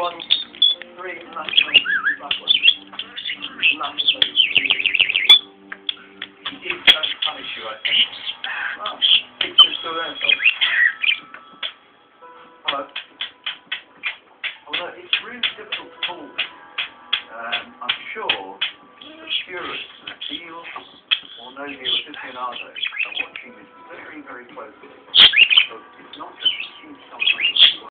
on 3 massively backwards. Massively. He did punish you, I think. Well, picture's still there, so. Hello. Although it's really difficult to call this. I'm sure the purists of deal or no deal aficionados are watching this very, very closely. So it's not just a huge